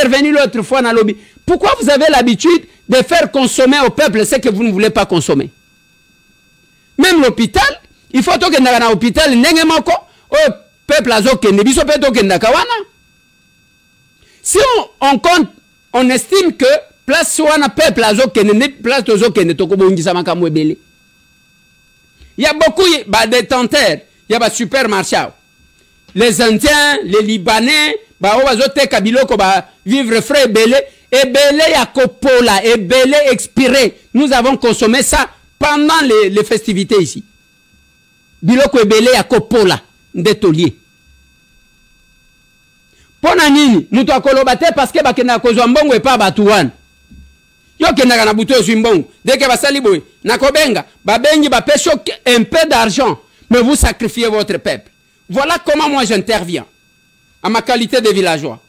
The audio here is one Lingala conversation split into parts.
intervenu l'autre fois dans le lobby. Pourquoi vous avez l'habitude de faire consommer au peuple ce que vous ne voulez pas consommer? Même l'hôpital, il faut que dans l'hôpital, au peuple si on compte, on estime que place wana peuple place il y a beaucoup de détenteurs, il y a des supermarchés. Les Indiens, les Libanais, vivre frais et belé ya kopola et belé expiré. Nous avons consommé ça pendant les festivités ici. Biloko belé ya kopola ndetolier. Pona nini mutu akolobate parce que bakena kozwa mbongo e pa batuwana. Yo kenaka na buto zimbongo. Dès que basali boy na kobenga babengi ba pêche un peu d'argent mais vous sacrifiez votre peuple. Voilà comment moi j'interviens à ma qualité de villageois.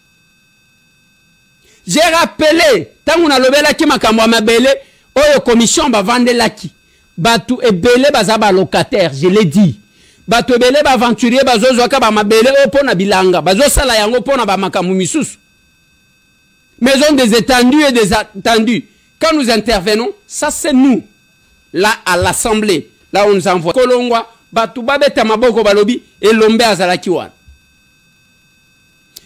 J'ai rappelé tant on a lobela ki makambo mabele oyo commission ba vendre laki. Batu ebele bazaba locataire, je l'ai dit. Bato ebele ba aventurier bazozo ka ba mabele opona bilanga, bazo sala yango pona ba makamu misusu. Maison des étendus et des attendus. Quand nous intervenons, ça c'est nous. Là à l'assemblée, là on nous envoie Kolongwa, batu babeta maboko balobi et lombe azalaki wan.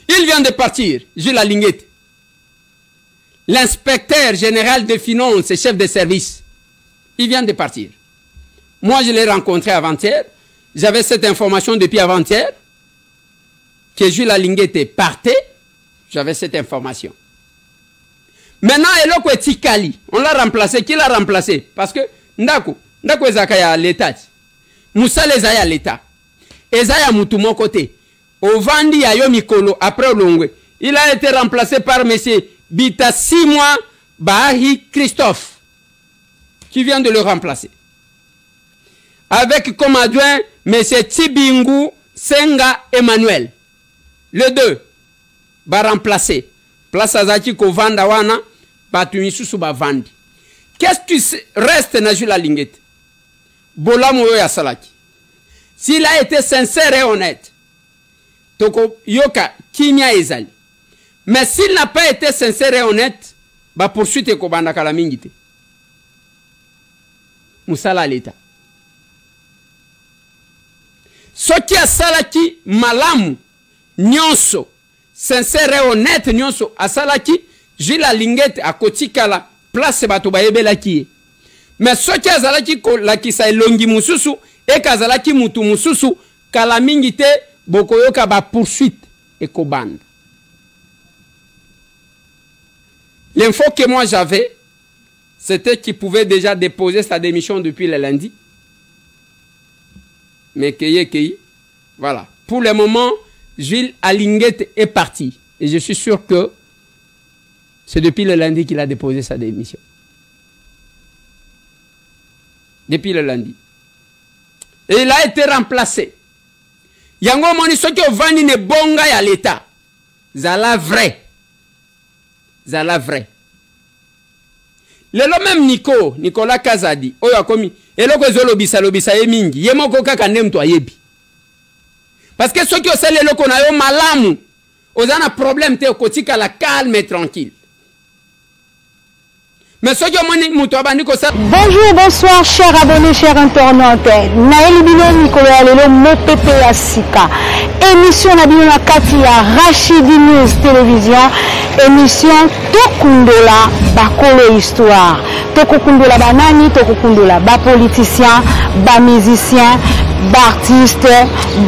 Il vient de partir, Jules Alinguete. L'inspecteur général des finances et chef de service, il vient de partir. Moi, je l'ai rencontré avant-hier. J'avais cette information depuis avant-hier que Jules Alinguete partait. J'avais cette information. Maintenant, Eloko Etikali, on l'a remplacé. Qui l'a remplacé? Parce que Ndako Ezakaya à l'État. Moussa les à l'État. Ezaya Moutoumon côté. Au Vandi Ayo Mikolo, après Olongwe. Il a été remplacé par M. Bita 6 mois, Bahi Christophe, qui vient de le remplacer. Avec comme adjoint M. Tibingu Senga Emmanuel. Les deux va remplacer. Place Azaki Kovanda Wana, Batunisusu Bavandi. Qu'est-ce qui reste na Jules Alinguete? Bola Moyo ya Salaki. S'il a été sincère et honnête, Toko Yoka Kinya Ezali. Mais s'il n'a pas été sincère et honnête, va poursuite Kobanda Kalamingite. Moussala l'État. Ce qui a salaki malamu, nyonso, sincère et honnête nyonso, a salaki, Jules Alinguete a kotikala, place bato bayebela ki. Mais ce qui a salaki la kisa elongi mususu, et kazalaki mutu mususu, kalamingite, bokoyoka ba poursuite et kobanda. L'info que moi j'avais, c'était qu'il pouvait déjà déposer sa démission depuis le lundi. Mais Keye, voilà. Pour le moment, Jules Alinguete est parti. Et je suis sûr que c'est depuis le lundi qu'il a déposé sa démission. Depuis le lundi. Et il a été remplacé. Yango moni soki ovani ne bonga ya l'État. Zala vrai. Zala vrai. Lelo même Nicolas Kazadi, oyo akomi, eloko ezolobisa lobisa ye mingi, ye moko kaka nde mtu ayebi. Parce que ceux qui ont sali eloko na yo malamu, ozana problème te okotika la calme et tranquille. Mais ceux qui ont moni mutu abandi ko sa. Bonjour, bonsoir, chers abonnés, chers internautes. Naël Bino Nicolas Lelo Mopepe Asika. Émission Nabino Katia, Rachidi News Télévision. Émission Tokundola Bakolo Histoire. Tokundola Banani, Tokundola Ba politicien, Ba musicien, Ba artiste,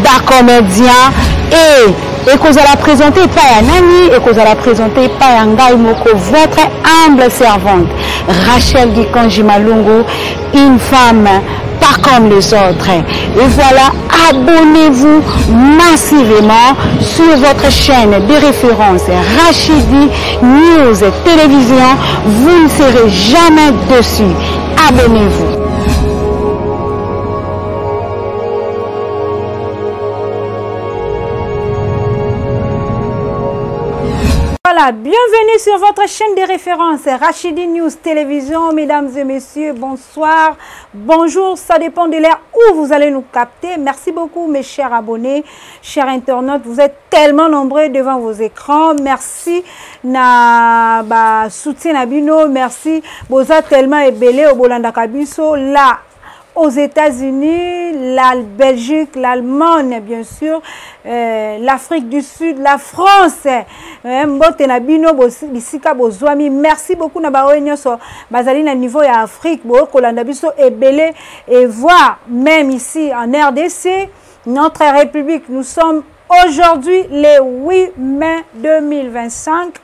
Ba comédien et que vous allez présenter pas Nani et que vous allez présenter pas Ngai Moko, votre humble servante Rachel Gikonji Malungu, une femme pas comme les autres. Et voilà, abonnez-vous massivement sur votre chaîne de référence Rachidi News Télévision. Vous ne serez jamais dessus. Abonnez-vous. Voilà, bienvenue sur votre chaîne de référence Rachidi News Télévision. Mesdames et messieurs, bonsoir, bonjour, ça dépend de l'heure où vous allez nous capter. Merci beaucoup mes chers abonnés, chers internautes, vous êtes tellement nombreux devant vos écrans. Merci na soutien Nabino, merci, vous êtes tellement ébélé au Bolanda Kabiso, là aux États-Unis, la Belgique, l'Allemagne, bien sûr, l'Afrique du Sud, la France. Merci beaucoup na bazali na niveau ya Afrique, et voir même ici en RDC, notre République. Nous sommes aujourd'hui le 8 mai 2025.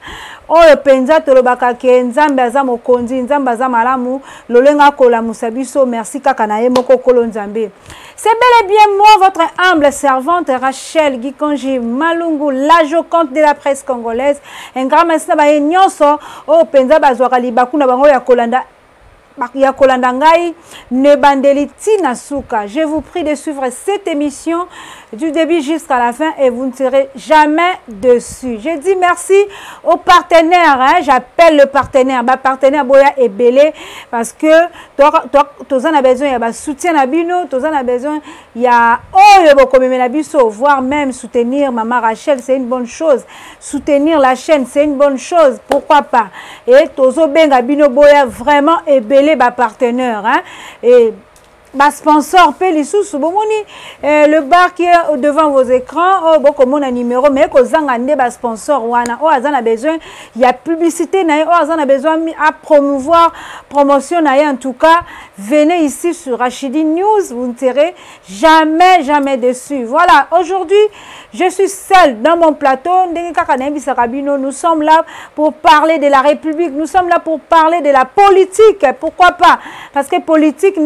Oyo penza tolobaka ke nzambe aza mokonzi, nzambe aza malamu, lolenga kola musabiso, merci kaka na ye moko kolo nzambe. C'est bel et bien moi, votre humble servante Rachel Gikonji Malungu, la Joconte de la presse congolaise. Un grand merci na ba nyonso oyo penza bazwaka libaku na bango ya kolanda ngai ne bandeli tina suka. Je vous prie de suivre cette émission du début jusqu'à la fin et vous ne serez jamais dessus. Je dis merci aux partenaires, hein? J'appelle le partenaire, partenaire Boya et Belé, parce que tous en a besoin, il y a soutien à Bino, tous en a besoin, il y a voire même soutenir Maman Rachel, c'est une bonne chose. Soutenir la chaîne, c'est une bonne chose, pourquoi pas. Et Tozo Benga Bino Boya vraiment et Belé, partenaire, hein? Et sponsor Pélissus, le bar qui est devant vos écrans, beaucoup mon numéro, mais que zangande sponsor wana, azan a besoin, il y a publicité, azan a besoin à promouvoir, promotion en tout cas, venez ici sur Rachidi News, vous ne serez jamais déçus. Voilà, aujourd'hui, je suis seule dans mon plateau, nous sommes là pour parler de la République, nous sommes là pour parler de la politique, pourquoi pas? Parce que politique,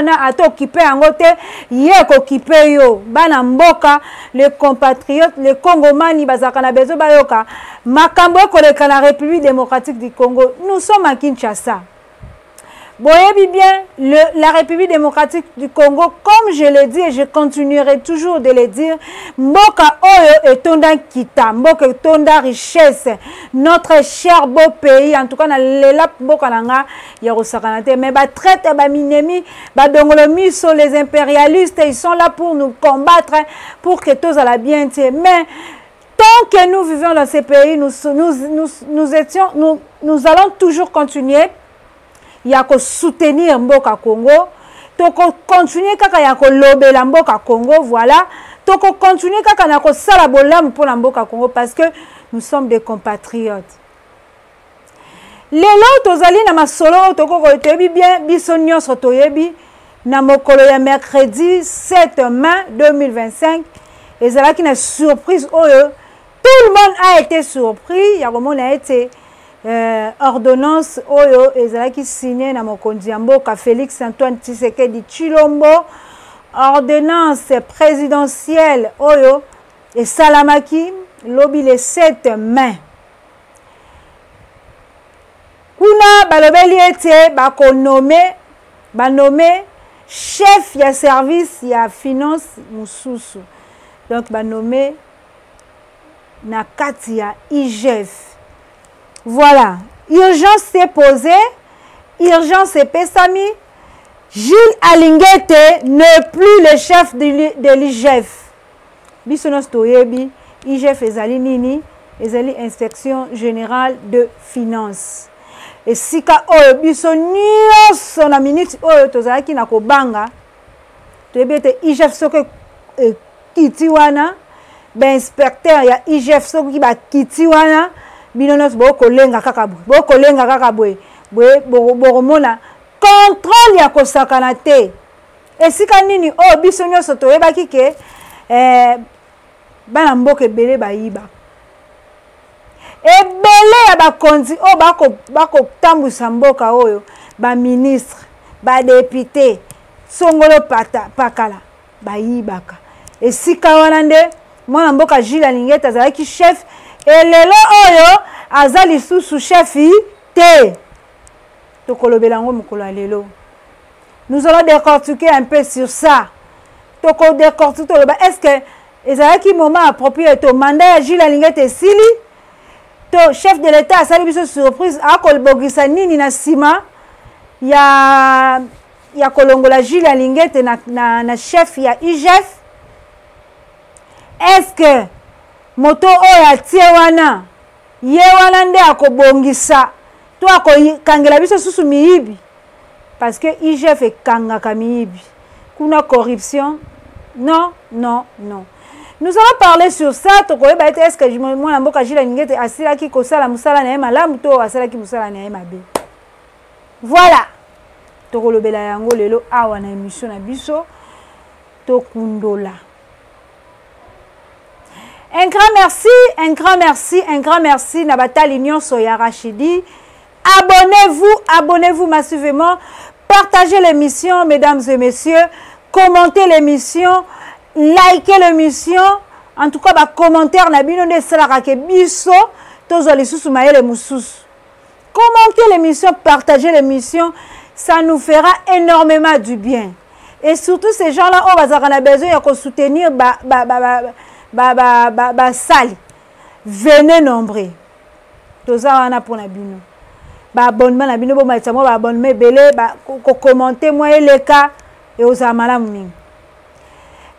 ato occupé en côté yeko occupé yo bana mboka les compatriotes les congomani bazaka na bezo bayoka makambo koleka na République démocratique du Congo. Nous sommes à Kinshasa. Boyebi bien, la République démocratique du Congo, comme je l'ai dit et je continuerai toujours de le dire, Mboka Oyo et Tonda Kita, Mboka et Tonda richesse, notre cher beau pays, en tout cas, dans l'élap Mboka Nanga, Yerosakanate, mais traite Minemi, Dongolomi sont les impérialistes, ils sont là pour nous combattre, pour que tous allons bien. Mais tant que nous vivons dans ces pays, nous allons toujours continuer. Il y a que soutenir Mboka Congo, toko continuer kaka ya ko lobela Mboka Congo, voilà, toko continuer kaka na ko sala bolam pour Mboka Congo parce que nous sommes des compatriotes. Lelo tozali na masolo toko ko tebi bien biso nyonso toyebi na mokolo ya mercredi 7 mai 2025 ezalaki na surprise oyo tout le monde a été surpris, ya komona a été ordonnance oyo ezalaki signé na mokonzi ya mboka Félix Antoine Tshisekedi Tshilombo, ordonnance présidentielle oyo et salamaki lobi le 7 mai. Kuna balobeli ete banome chef ya service ya finance mususu, donc banome na kati ya IGF. Voilà, urgence s'est posée, urgence est pesami. Gilles Alingete n'est plus le chef de l'IGF. Bisonos Toyebi, IGF ezali nini, ezali inspection générale de finances. Et sika oyo biso nyonso na minute oyo tozalaki na kobanga, toyebi ete IGF soki kiti wana, inspecteur ya IGF soki ba kiti wana, binonos bokolenga kaka boye bokomona contrôle ya kosakana te. Esika nini o biso nyonso toyebaki ke bana mboka ebele bayiba ebele ya bakonzi o bakotambwisa mboka oyo baministre badepute songolo pakala bayibaka. Esika wana nde mwana mboka Gilles Alingete azalaki chef. Et lelo oyo azali sous chef te tokolobelango mokolo lelo. Nous allons décortiquer un peu sur ça. Toko décortiquer est-ce que ezalaki moment approprié to mandat ya Gilles Alingete sili to chef de l'état asali biso surprise akolbogisa nini na sima ya kolongola Jules Alingete na chef ya IGF. Est-ce que moto oyo atie wana ye wana nde akobongisa to akokangela biso susu miyibi? Parce que IGF ekangaka miyibi. Kuna corruption. Non, non, non. Nous allons parler sur ça. Est-ce que moi na mboka Jules Alingete asilaki kosala musala na ye malamu to asalaki musala na ye mabe? Voilà. Tokolobela yango lelo awa na émission na biso to kundola. Un grand merci, un grand merci, un grand merci na batali nyonso ya Rachidi. Abonnez-vous massivement. Partagez l'émission, mesdames et messieurs. Commentez l'émission. Likez l'émission. En tout cas, bah, commentaire na bino de sala ke biso tozo les sous maele mususu. Commentez l'émission, partagez l'émission. Ça nous fera énormément du bien. Et surtout ces gens-là, on va besoin de soutenir Sali. Venez nombreux. Tout ça, on a pour Nabino. Abonnement Nabino, abonnement belé, commenter moi les cas et aux amalam.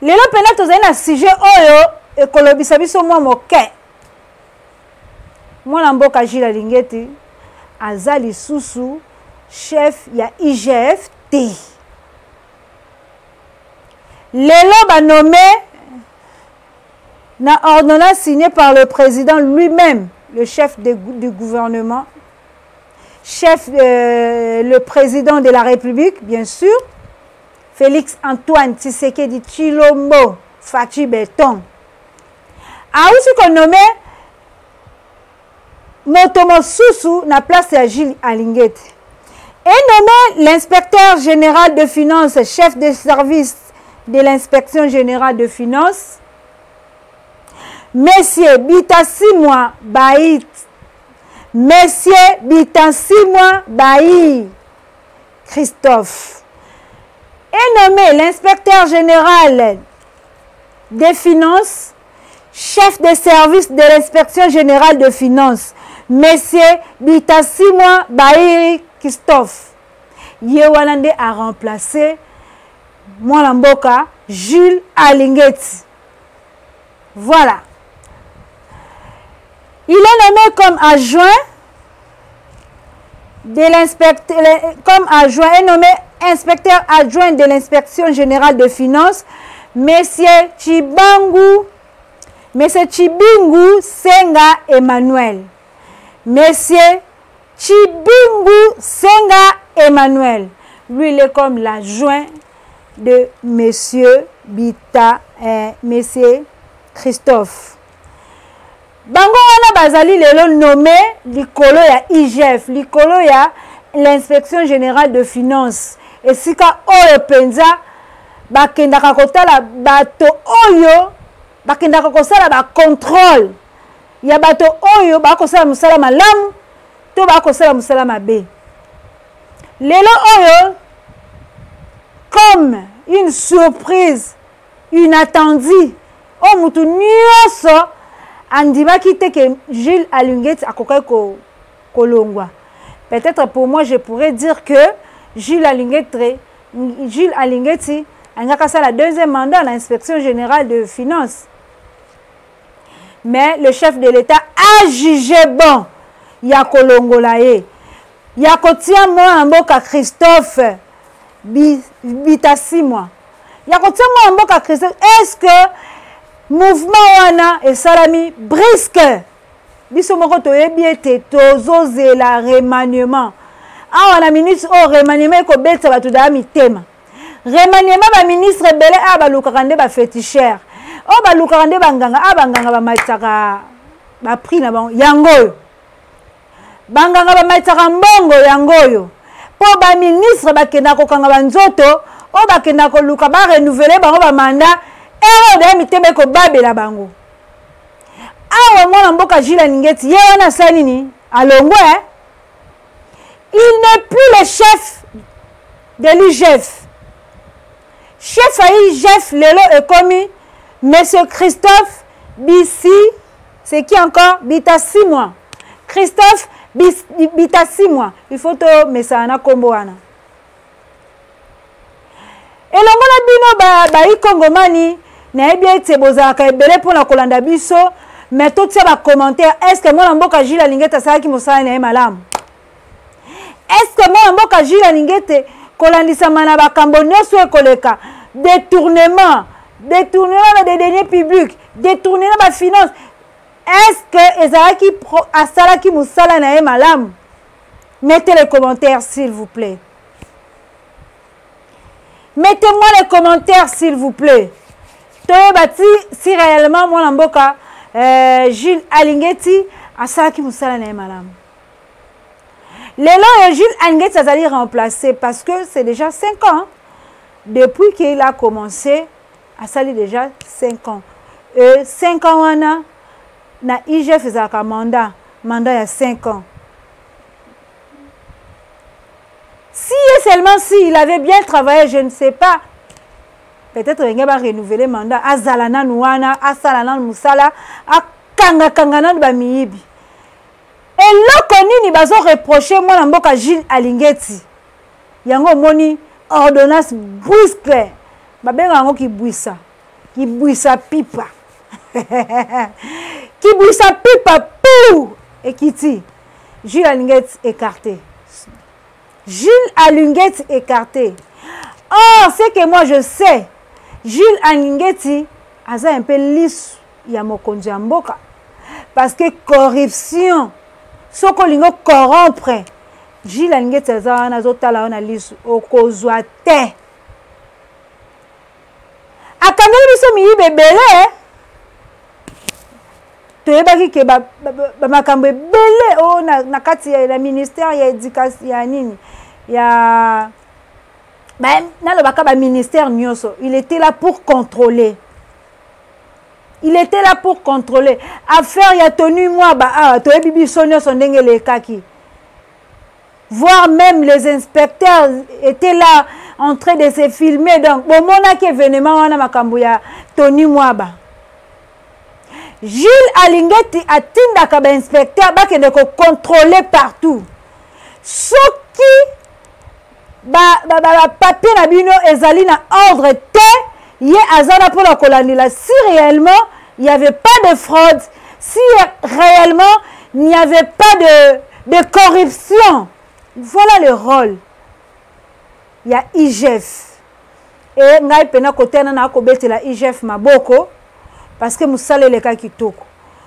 Les gens peuvent un sujet oyo et kolobisabiso moi moke. Moi l'amboka Jules Alingete azali susu chef ya IGF T. Lelo ba nommé na ordonnance signée par le président lui-même, le chef du gouvernement, le président de la République, bien sûr, Félix Antoine Tshisekedi Tshilombo Fachi Beton. A aussi qu'on nommé Motomo Susu na place de Jules Alingete. Et nommé l'inspecteur général de finances, chef de service de l'inspection générale de finances, Monsieur Bitassimwa Baït. Monsieur Bitassimwa Baït Christophe. Et nommé l'inspecteur général des finances, chef de service de l'inspection générale de finances, Monsieur Bitassimwa Baït Christophe. Yewalande a remplacé Mwalamboka Jules Alingete. Voilà. Il est nommé comme adjoint de l'inspecteur, inspecteur adjoint de l'inspection générale de finances, Monsieur Chibingu Senga Emmanuel. Monsieur Chibingu Senga Emmanuel. Lui, il est comme l'adjoint de Monsieur Monsieur Christophe. Bango wana bazali lelo nommé likolo ya IGF, likolo ya l'inspection générale de finances. Et sika oyo penza bakendaka kotala bato oyo bakendaka kosala ba contrôle ya bato oyo bakosala musala malamu to bakosala musala mabe. Lelo oyo comme une surprise inattendue o mutu nyonso andimaki te que Jules Alingete akokai kolongwa. Peut-être pour moi je pourrais dire que Jules Alingete a ça la deuxième mandat à l'inspection générale de finances. Mais le chef de l'État a jugé bon ya kolongola ye. Ya kotia moi mboka Christophe Bitassimwa. Ya kotia moi mboka Christophe. Est-ce que mouvement wana et salami brisque biso moko toyebi ete tozozela remaniement awa na ministre o remaniement ko betsa bato da mitema remaniement ba ministre belé a balukaka nde ba féticheur o balukaka nde banganga abanganga ba mataka ba prix na bango yango banganga ba mataka mbongo yango po ba ministre bakenda ko kanga banzoto o bakenda ko luka ba renouveler bango ba mandat ero de miteme ko babela bango awa mwana mboka Jules Alingete ye wana sanini alongwe il n'est plus le chef de l'IGF. Chef à l'IGF lelo est commis Monsieur Christophe Bissi, c'est qui encore Bitassimwa. Christophe Bitasimwa, il faut to mesana kombo wana. Et longola bino ba ikongomani na ebia ete bozaka ebele pour la kolanda biso, mais tout ça va commentaire, est-ce que moi mboka Jules Alingete sala ki mosala na malam? Est-ce que moi mboka Jules Alingete kolandisa mana ba kambo nyoso ekoleka détournement des deniers publics, détournement de finances? Est-ce que ezalaki asalaki mosala na malam? Mettez les commentaires s'il vous plaît. Mettez-moi les commentaires s'il vous plaît. Si réellement moi mboka Jules Alingete asalaki mosala na malam. L'élan Jules Alingete azali remplacé parce que c'est déjà 5 ans. Depuis qu'il a commencé, asali déjà 5 ans. 5 ans wana na IGF ezaka mandat il y a 5 ans. Si et seulement s'il avait bien travaillé, je ne sais pas. Peut-être qu'il va renouveler le mandat. Azalana Nouana, Asalana Moussala, Akanga Kangana Bamiyibi. Et là, qu'on y a reproché, moi, Mboka Jules Alingete. Yango moni ordonnance brusque. Babenga qui bouissa. Qui bouissa pipa. Qui bouissa pipa pour. Et qui dit Jules Alingete écarté. Jules Alingete écarté. Or, c'est que moi je sais, Jules Alingete a un peu lisse, il y a mon mboka. Parce que corruption, ce qu'on a corrompre, Jules Alingete a un lisse au kozwate. A quand même, il y a bébé. Tu es baki ke makambe belé oh na kati ya ministère ya éducation ya nini ya na le baka ba ministère nyonso. Il était là pour contrôler. Il était là pour contrôler. Affaire ya tenu moi ba to bibi sonyo son ndenge le kaki. Voire même les inspecteurs étaient là en train de se filmer. Donc bon mona ke événement wana makambo ya tenu moi ba. Jules Alingete a tindaka ba inspecteur ba ke de contrôler partout. Ce qui papier na bino ezali na ordre te ye azana pour la kolandila. Si réellement il n'y avait pas de fraude, si réellement il n'y avait pas de corruption, voilà le rôle. Il y a IGF. Et ngai pena côté na ko betela IGF maboko. Parce que Moussala le cas qui toque.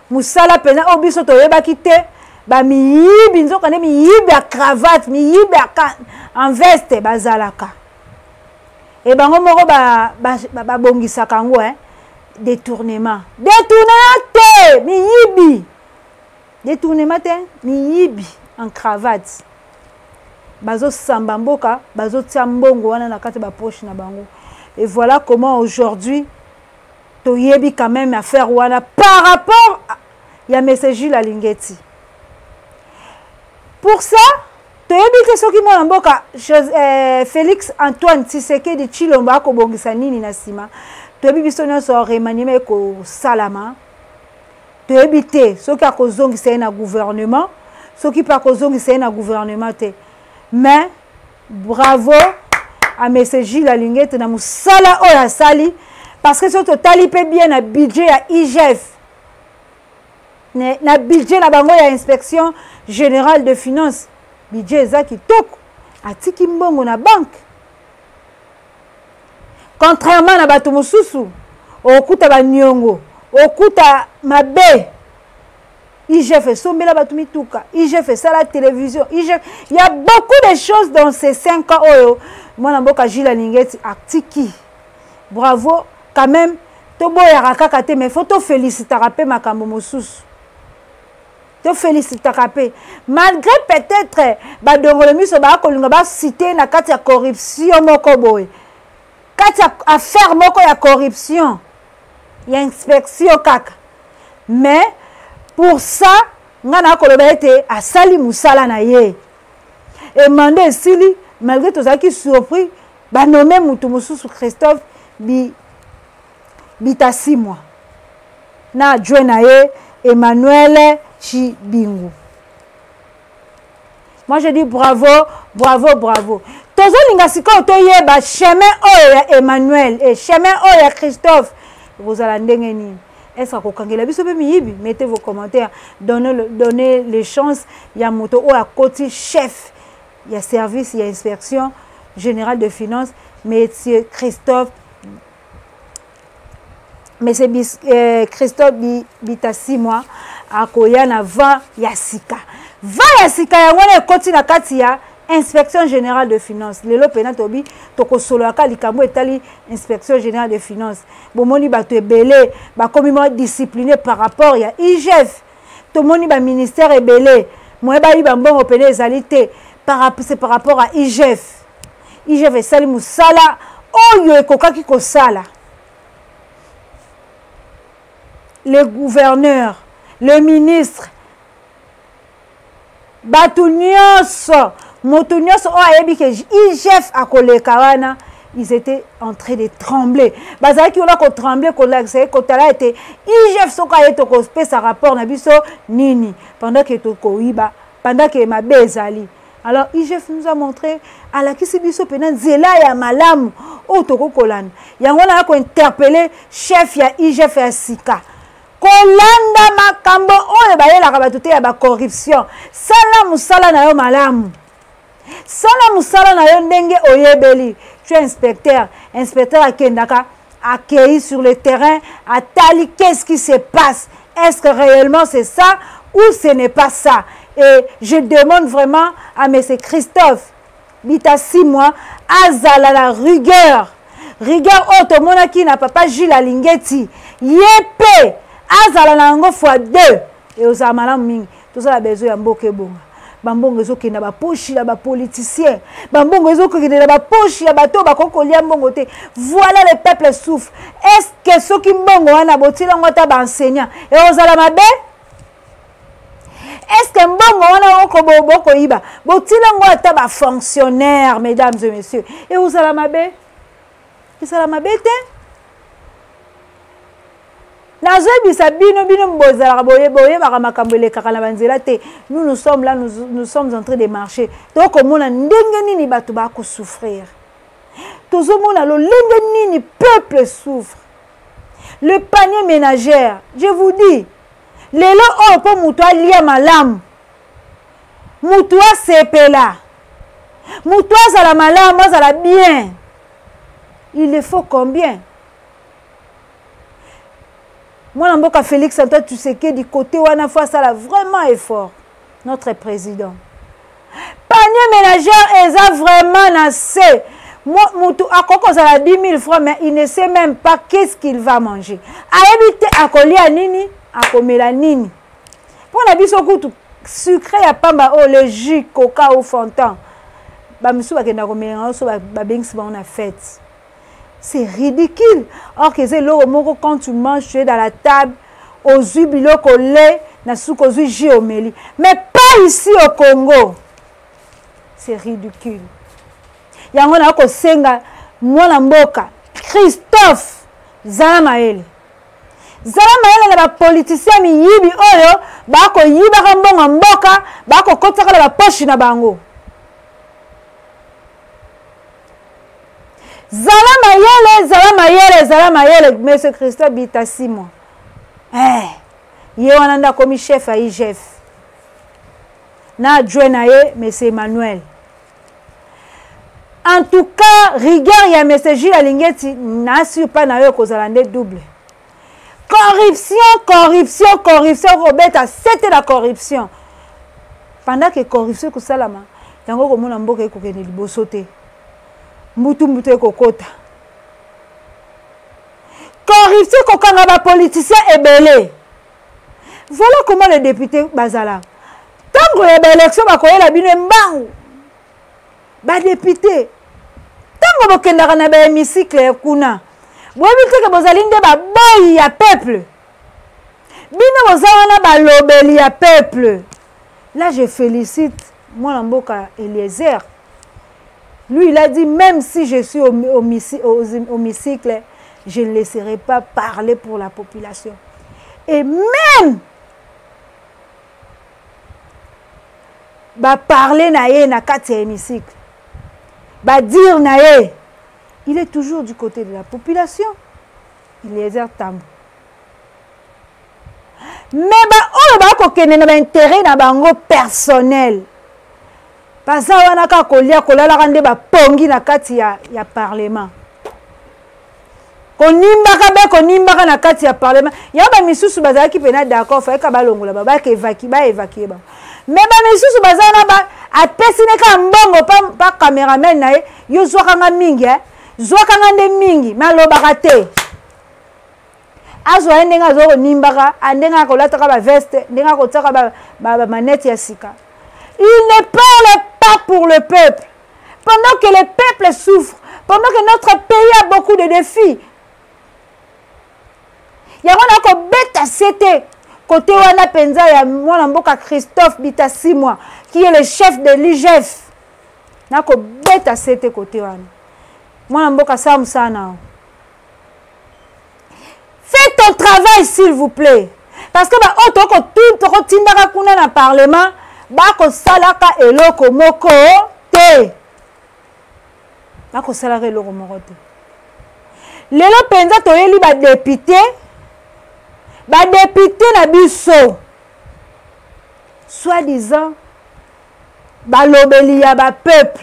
Moussala pena obiso to yeba kite ba miyibi nzoka ne miyibi a cravate miyibi en veste bazalaka. Et bango moko ba bongisa kango détournement. Détournement te miyibi. Détournement te miyibi en cravate. Bazo samba mboka, bazo tia mbongo wana na kati ba poche na bango. Et voilà comment aujourd'hui to yebi quand même à faire wana par rapport à M. Jules Alingete. Pour ça, to yebi que ce qui m'a mboka Félix Antoine Tshisekedi Tshilombo ko bongisa nini na sima. To yebi biso nyonso remaniement ko salama. To yebi te ce qui a kozongisa na gouvernement, ce qui pas kozongisa na gouvernement te. Mais bravo à M. Jules Alingete na musala oya sali. Parce que ce total peut bien un budget à IGF. Na budget na bango ya inspection générale de finances. Budget za ki toko atiki mbongo na banque. Contrairement na bato mosusu, okuta ba nyongo, okuta mabe. IGF sombela bato mituka, IGF ça la télévision, IGF, il y a beaucoup de choses dans ces 5 ans oyo. Moi na mboka Jules Alingete atiki. Bravo. Quand même, tobo ya rakakate mais faut te féliciter rapé makambo mosusu. Te féliciter rapé. Malgré peut-être ba dongolo miso ba kolinga ba citer na kati ya corruption moko boy. Kati ya affaire moko ya corruption. Ya inspection kaka. Mais pour ça, ngana koloba ete asali musala na ye. Et mandé sili malgré tout ça qui surpris ba nommé mutu mosusu Christophe Bitasimwa na adjoint na ye Emmanuel Chibingu. Moi, je dis bravo, bravo, bravo. Tozo lingasiko toyeba chemin oya Emmanuel et chemin oya Christophe. Vous allez ndengeni. Est-ce que kokangela biso pe miyibi? Mettez vos commentaires. Donnez les chances. Il y a moto oya côté chef. Il y a service, il y a inspection générale de finances. Monsieur Christophe. Monsieur Christophe Bitasi moi à Koyana va Yasika. Va Yasika ya wana côté na katia. Inspection générale de finances. Lelo pena tobi toko solo aka likambo etali inspection générale de finances. Bomoni bato ebele ba komi mo discipliné par rapport ya IGF. Tomoni ba ministère ebele mo ba li ba mbongo pena ezalité c'est par rapport à IGF. IGF esali musala oyo ekokaki ko sala. Le gouverneur, le ministre bato nyonso Moutunios oayebi que IGF a koleka wana, ils étaient en train de trembler. Bazaki on a ko trembler ko la c'est ko tala était IGF soka yeto ko spécial rapport na biso nini pendant que to ko iba pendant que ma bezali. Alors IGF nous a montré à la kisi biso pena nzela ya malamu o to ko kolana. Yango na ko interpeller chef ya IGF ya Sika. Kolanda makambo oyo bayela ka batuté ya ba corruption. Sala musala na yo malamu. Sala musala na yo ndenge oyebeli. Tu es inspecteur. Inspecteur à Kendaka accueilli sur le terrain. À Tali, qu'est-ce qui se passe? Est-ce que réellement c'est ça ou ce n'est pas ça? Et je demande vraiment à M. Christophe Bitasi moi azala la rigueur. Rigueur automona qui n'a pas Gilles Alingeti. Yépé azala na ngo fois 2. Et aux amalam mingi. Tout ça a besoin ya mboke bonga. Bambongo ezo kenda ba poche ya ba politicien bambongo ezo kenda ba poche ya bato ba kokolia mbongo te. Voilà le peuple souffre. Est-ce que ceux qui mbongo wana botila ngota ba enseignant et ozala mabe? Est-ce que mbongo wana oko boko iba botila ngota ba fonctionnaire mesdames et messieurs et ozala mabe? Ozala mabe te? Nous sommes là, nous sommes en train de marcher. Donc, on souffrir. Tout le monde, le peuple souffre. Le panier ménagère, je vous dis, les lots pour moutoua lié malam. Moutoua c'est là. Moutoua ça la malam, moi ça la bien. Il le faut combien? Moi, Namboka Félix Antoine Tshisekedi du côté où on a fait ça là vraiment effort. Notre président. Panier ménagère est vraiment assez. Moi, à quoi ça a 10 000 francs, mais il ne sait même pas qu'est-ce qu'il va manger. À éviter à coller à nini, à comer la nini. Pour la biso tout sucré à pamba oh le jus coca au fontan. Bah monsieur va kenda comer en so ba bings on a fait. C'est ridicule. Or que c'est l'eau quand tu manges, tu es dans la table, aux huiles biloko lait, na souk aux huiles géomélie. Mais pas ici au Congo. C'est ridicule. Yango na ko senga mwana mboka Christophe Zalamaele. Zalamaele na ba politicien mi yibi oyo ba ko yiba ka mbongo mboka ba ko kotaka la poche na bango. Zala mayele, Monsieur Christophe Bitasi moi. Ye wananda komi chef à IGF. Na adjoint na ye, Monsieur Emmanuel. En tout cas, rigueur ya Monsieur Gilles Alingeti, na su pas na yo kozalande double. Corruption, Robert, c'était la corruption. Pendant que corruption kosalama, yango komona mboka ekokende liboso te. Mutu kokota. Corruption kokanga ba politicien ebele. Voilà comment les députés bazala. Tango ya élection ba koyela bino mbangu. Ba député. Tango bokendaka na ba hémicycle kuna. Boyebi ke bozali nde ba boy ya peuple. Bino bozala na ba lobeli ya peuple. Là je félicite moi mboka Eliezer. Lui, il a dit, même si je suis au hémicycle, je ne laisserai pas parler pour la population. Et même, ba parler na ye na kati hémicycle, ba dire na ye, il est toujours du côté de la population. Il exerce Tambou. Mais on va kokene na intérêt na bango personnel. Parce que wana ka kolia kolala kande ba pongi na kati ya parlement. Konimbaka na kati ya parlement. Ya ba misusu bazaki pena d'accord fa ka balongola ba ka évacuer ba. Mais ba misusu bazana ba apesine ka mbongo pa cameraman na ye yo zwaka mingi zwaka ngande mingi malobaka te. Azo ndenga zo nimbaka andenga kolataka ba veste ndenga kotaka ba manette ya sika. Il ne parle pas pour le peuple. Pendant que le peuple souffre, pendant que notre pays a beaucoup de défis. Il y a un bêta c'était côté wana penza ya mwana mboka Christophe Bitasimwa qui est le chef de l'IGF. Nako bêta c'était côté wana. Mwana mboka Samsana. Faites ton travail s'il vous plaît. Parce que ba otoko tout tindaka kuna na parlement bako salaka eloko moko te. Bako salaka eloko moko te. Lelo penza toyeli ba député na biso. Soi-disant balobeli ya ba peuple.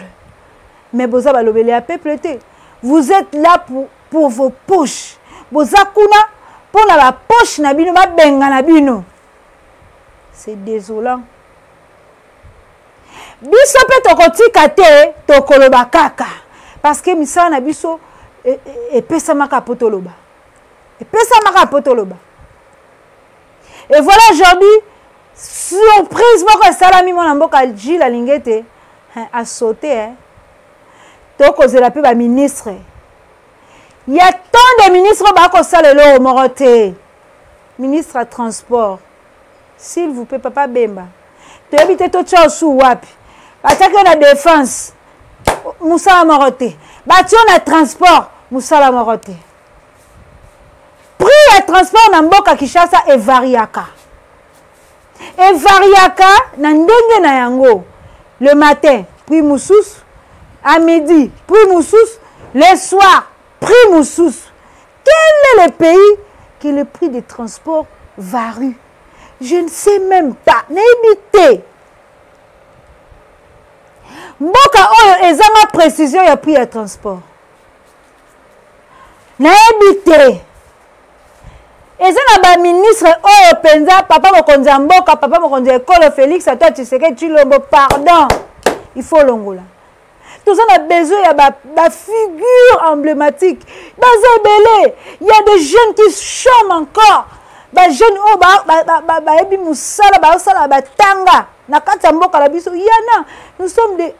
Mais boza balobeli ya peuple te. Vous êtes là pour vos poches. Boza kuna pour la poche na bino ba benga na bino. C'est désolant. Biso pe tokotika te tokoloba kaka parce que misala na biso epesa maka potoloba. Epesa maka potoloba. Et voilà aujourd'hui surprise moko salami mona mboka Gilles Alingete a sauté tokozela pe ba ministre. Il y a tant de ministres bako salelo morote. Ministre à transport. S'il vous plaît papa Bemba. Tu habites to sous wapi. Bataki na défense. Moussala morote. Batio na transport. Moussala morote. Prix à transport na mboka Kinshasa et variaka. Et variaka na ndenge na yango. Le matin, prix moussous. À midi, prix moussous. Le soir, prix moussous. Quel est le pays que le prix des transports varie? Je ne sais même pas. N'évitez. Mboka oyo ezanga précision ya prix ya transport. N'évitez. Ezanga ba ministre oyo penza papa mokonzi mboka papa mokonzi école Félix à toi tu sais que tu l'ombo pardon. Il faut longola. Tout ça a besoin de la figure emblématique. Il y a des jeunes qui chantent encore. Des jeunes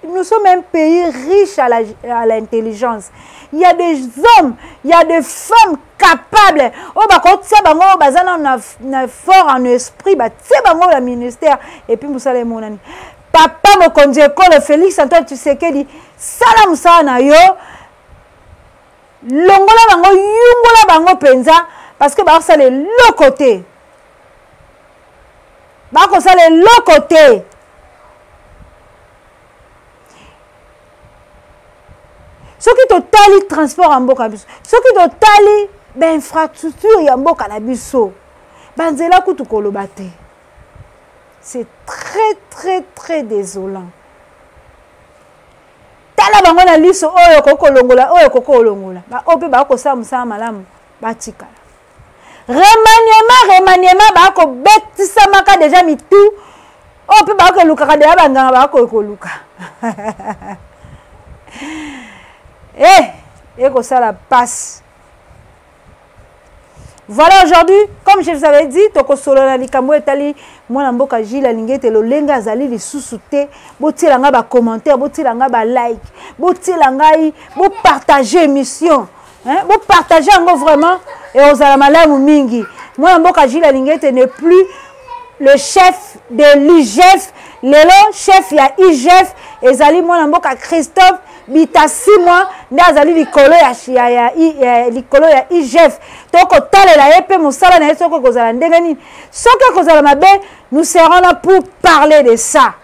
nous sommes un pays riche à l'intelligence. Il y a des hommes, il y a des femmes capables. Fort en esprit, le ministère. Et puis nous allons mon ami. Papa mokonzi école Félix Antoine Tshisekedi sala musala na yo longola bango yungola bango penza parce que ba sala le côté ba ko sala le côté ce qui totali transport en mboka biso ce qui totali ben infrastructure ya mboka na biso banzela kutu koloba te. C'est très désolant. Tala bango na liso oyo koko longola oyo koko longola. Ba ope ba ko sa musala malamu ba tika. Remaniement ba ko betisa maka déjà mitu. Ope ba ko luka de abanga ba ko luka. Ko sala passe. Voilà aujourd'hui, comme je vous avais dit, toko solo na likambo etali mwana mboka Gilles Alingete lo lenga azali li susute, botilanga ba commentaire, botilanga ba like, botilanga bo partager émission, bo partager ngo vraiment et ozala malamu mingi. Mwana mboka Gilles Alingete n'est plus le chef de l'IGF, lelo chef ya IGF ezali mwana mboka Christophe Bitasimwa ndazali likolo ya likolo ya IGF toko talela yepe musala na yesoko kozala ndenge nini soki kozala mabe nous serons là pour parler de ça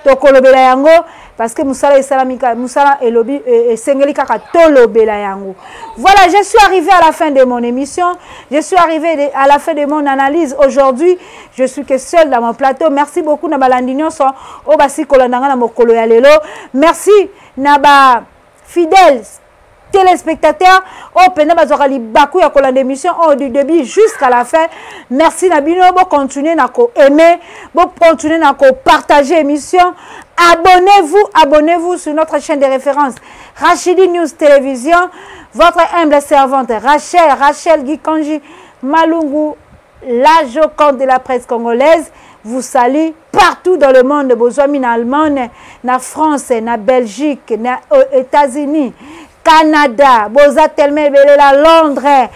tokolobela yango parce que musala esalamika musala elobi esengeli kaka tolobela yango. Voilà, je suis arrivé à la fin de mon émission, je suis arrivé à la fin de mon analyse aujourd'hui. Je suis que seul dans mon plateau. Merci beaucoup na balandi nyonso o basi kolandanga na mokolo ya lelo. Merci na ba fidèles téléspectateurs au pena bazokali baku ya kolanda émission du début jusqu'à la fin. Merci Nabino, bon continuer na ko aimer, bon continuer na ko partager émission. Abonnez-vous sur notre chaîne de référence Rachidi News Télévision. Votre humble servante Rachel Gikonji Malungu, la Joconde de la presse congolaise, vous salue partout dans le monde. Besoin en Allemagne, na France, na Belgique, na États-Unis, Canada, Boza tellement à Londres,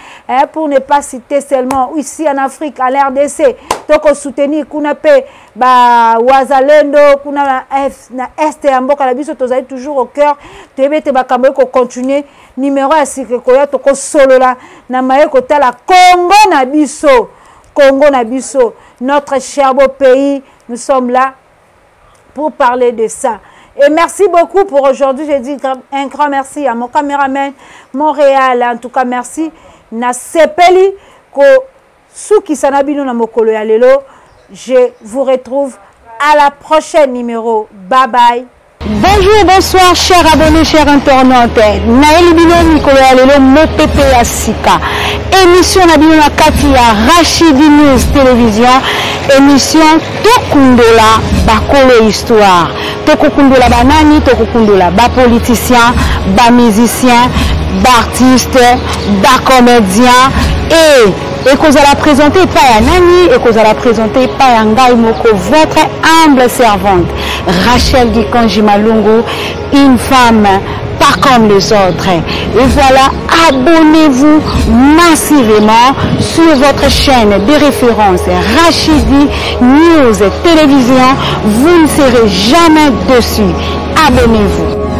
pour ne pas citer seulement ici en Afrique, à l'RDC, donc soutenir Kunape, Wazalendo, Kuna na Est et Mboka, la biso tozali toujours au cœur, tebete bakambo ko continuer numéro à Sikoya toko solo la na maye kota la Congo na biso, notre cher beau pays, nous sommes là pour parler de ça. Et merci beaucoup pour aujourd'hui. Je dis un grand merci à mon caméraman Montréal. En tout cas, merci. Na sepeli ko suki sanabino na mokolo ya lelo. Je vous retrouve à la prochaine numéro. Bye bye. Bonjour, bonsoir, chers abonnés, chers internautes. Naël Bino Mikolo Alelo Mopepe Asika. Émission Nabino Katia Rachidi News Télévision. Émission Tokundola Bakolo Histoire. Tokundola Banani, Tokundola Ba politicien, ba musicien, ba artiste, ba comédien et qu'on a présenté par Nani et qu'on a présenté par Ngai Moko, votre humble servante Rachel Gikonji Malungu, une femme pas comme les autres. Et voilà, abonnez-vous massivement sur votre chaîne de référence Rachidi News Télévision. Vous ne serez jamais dessus. Abonnez-vous.